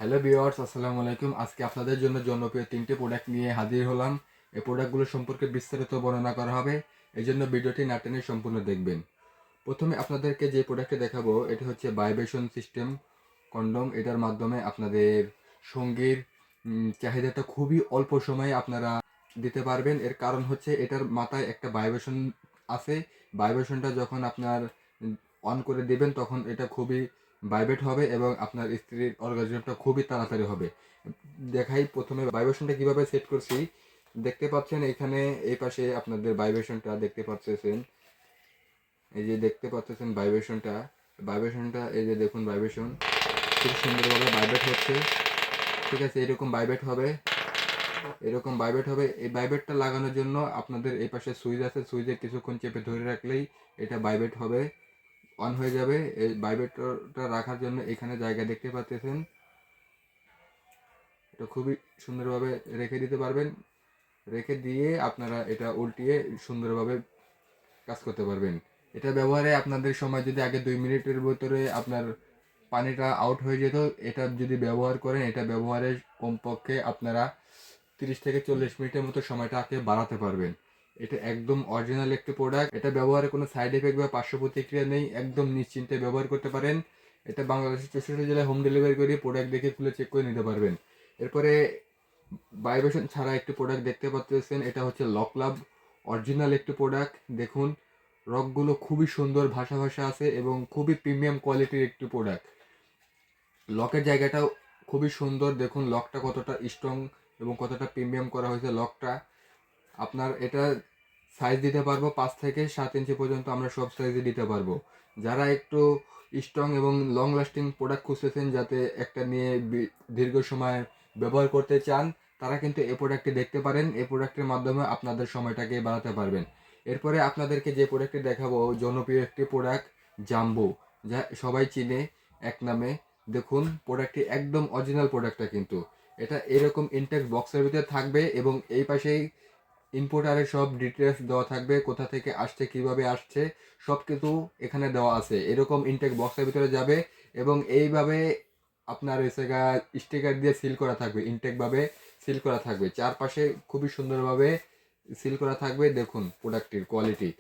Hello viewers, আসসালামু আলাইকুম। আজকে আপনাদের জন্য জনপ্রিয় 3টি প্রোডাক্ট নিয়ে হাজির হলাম। এই প্রোডাক্টগুলো সম্পর্কে বিস্তারিত বর্ণনা করা হবে, এই জন্য ভিডিওটি না টেনে সম্পূর্ণ দেখবেন। প্রথমে আপনাদেরকে যে প্রোডাক্টটি দেখাবো এটি হচ্ছে ভাইব্রেশন সিস্টেম কন্ডম। এটার মাধ্যমে আপনাদের সঙ্গীর চাহিদাটা খুবই অল্প সময়ে আপনারা দিতে পারবেন। এর কারণ হচ্ছে এটার মাথায় একটা ভাইব্রেশন আছে। ভাইব্রেশনটা যখন আপনার অন করে দিবেন তখন এটা খুবই ভাইব্রেট হবে এবং আপনার স্ত্রীর অর্গাজমটা খুবই তাড়াতাড়ি হবে। দেখাই প্রথমে ভাইব্রেশনটা কিভাবে সেট করছি। দেখতে পাচ্ছেন এখানে এই পাশে আপনাদের ভাইব্রেশনটা দেখতে পাচ্ছেন, এই যে দেখতে পাচ্ছেন ভাইব্রেশনটা এই যে দেখুন ভাইব্রেশন খুব সুন্দরভাবে ভাইব্রেট হচ্ছে। ঠিক আছে, এরকম ভাইব্রেট হবে। এই ভাইব্রেটটা লাগানোর জন্য আপনাদের এই পাশে সুইচ আছে, সুইচে কিছুক্ষণ চেপে ধরে রাখলেই এটা ভাইব্রেট হবে, অন হয়ে যাবে। এই ভাইব্রেটরটা রাখার জন্য এখানে জায়গা দেখতে পাচ্ছেন, এটা খুবই সুন্দরভাবে রেখে দিতে পারবেন। রেখে দিয়ে আপনারা এটা উল্টিয়ে সুন্দরভাবে কাজ করতে পারবেন। এটা ব্যবহারে আপনাদের সময় যদি আগে 2 মিনিটের ভিতরে আপনার পানিটা আউট হয়ে যেত, এটা যদি ব্যবহার করেন এটা ব্যবহারের কমপক্ষে আপনারা 30 থেকে 40 মিনিটের মতো সময়টাকে বাড়াতে পারবেন। এটা একদম অরিজিনাল একটি প্রোডাক্ট। এটা ব্যবহারে কোনো সাইড এফেক্ট বা পার্শ্ব প্রতিক্রিয়া নেই, একদম নিশ্চিন্তে ব্যবহার করতে পারেন। এটা বাংলাদেশের 64 জেলায় হোম ডেলিভারি করে প্রোডাক্ট দেখে খুলে চেক করে নিতে পারবেন। এরপরে ভাইব্রেশন ছাড়া একটি প্রোডাক্ট দেখতে পাচ্ছেন, এটা হচ্ছে লক লাভ, অরিজিনাল একটি প্রোডাক্ট। দেখুন রকগুলো খুবই সুন্দর, ভাষা ভাষা আছে এবং খুবই প্রিমিয়াম কোয়ালিটির একটি প্রোডাক্ট। লকের জায়গাটাও খুবই সুন্দর, দেখুন লকটা কতটা স্ট্রং এবং কতটা প্রিমিয়াম করা হয়েছে লকটা। আপনার এটা সাইজ দিতে পারবো 5 থেকে 7 ইঞ্চি পর্যন্ত, আমরা সব সাইজে দিতে পারবো। যারা একটু স্ট্রং এবং লং লাস্টিং প্রোডাক্ট খুঁজতেছেন, যাতে একটা নিয়ে দীর্ঘ সময় ব্যবহার করতে চান, তারা কিন্তু এই প্রোডাক্টটি দেখতে পারেন। এই প্রোডাক্টের মাধ্যমে আপনাদের সময়টাকে বাড়াতে পারবেন। এরপরে আপনাদেরকে যে প্রোডাক্টটি দেখাবো জনপ্রিয় একটি প্রোডাক্ট, জাম্বো, যা সবাই চিনে এক নামে। দেখুন প্রোডাক্টটি একদম অরিজিনাল প্রোডাক্টটা, কিন্তু এটা এরকম ইনটেক্স বক্সের ভিতরে থাকবে এবং এই পাশেই ইম্পোর্টারের সব ডিটেলস দেওয়া থাকবে, কোথা থেকে আসছে, কিভাবে আসছে, সব কিছু এখানে দেওয়া আছে। এরকম ইনটেক বক্সের ভিতরে যাবে এবং এইভাবে আপনার এসেগা স্টিকার দিয়ে সিল করা থাকবে, ইনটেকভাবে সিল করা থাকবে, চারপাশে খুবই সুন্দরভাবে সিল করা থাকবে। দেখুন প্রোডাক্টটির কোয়ালিটি,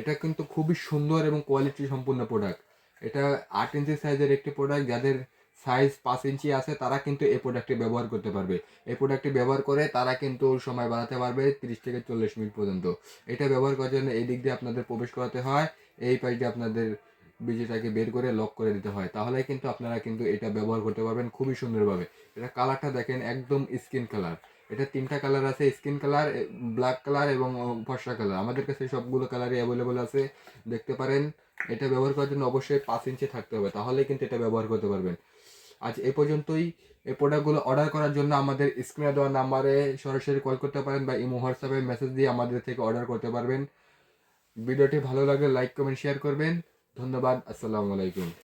এটা কিন্তু খুবই সুন্দর এবং কোয়ালিটি সম্পূর্ণ প্রোডাক্ট। এটা 8 ইঞ্চি সাইজের একটি প্রোডাক্ট। যাদের সাইজ 5 ইঞ্চি আছে তারা কিন্তু এই প্রোডাক্টটি ব্যবহার করতে পারবে। এই প্রোডাক্টটি ব্যবহার করে তারা কিন্তু সময় বাড়াতে পারবে 30 থেকে 40 মিনিট পর্যন্ত। এটা ব্যবহার করার জন্য এই দিক দিয়ে আপনাদের প্রবেশ করাতে হয়, এই পাশে আপনাদের বিজিটাকে বের করে লক করে দিতে হয়, তাহলে কিন্তু আপনারা কিন্তু এটা ব্যবহার করতে পারবেন খুবই সুন্দরভাবে। এটা কালারটা দেখেন একদম স্কিন কালার। এটা 3টা কালার আছে, স্কিন কালার, ব্ল্যাক কালার এবং ফর্সা কালার। আমাদের কাছে সবগুলো কালারই অ্যাভেলেবল আছে, দেখতে পারেন। এটা ব্যবহার করার জন্য অবশ্যই 5 ইঞ্চি থাকতে হবে, তাহলে কিন্তু এটা ব্যবহার করতে পারবেন। আজ এ পর্যন্তই। এই প্রোডাক্টগুলো অর্ডার করার জন্য আমাদের স্ক্রিনে দেওয়া নাম্বারে সরাসরি কল করতে পারেন বা ইমো হোয়াটসঅ্যাপে মেসেজ দিয়ে আমাদের থেকে অর্ডার করতে পারবেন। ভিডিওটি ভালো লাগলে লাইক কমেন্ট শেয়ার করবেন। ধন্যবাদ, আসসালামু আলাইকুম।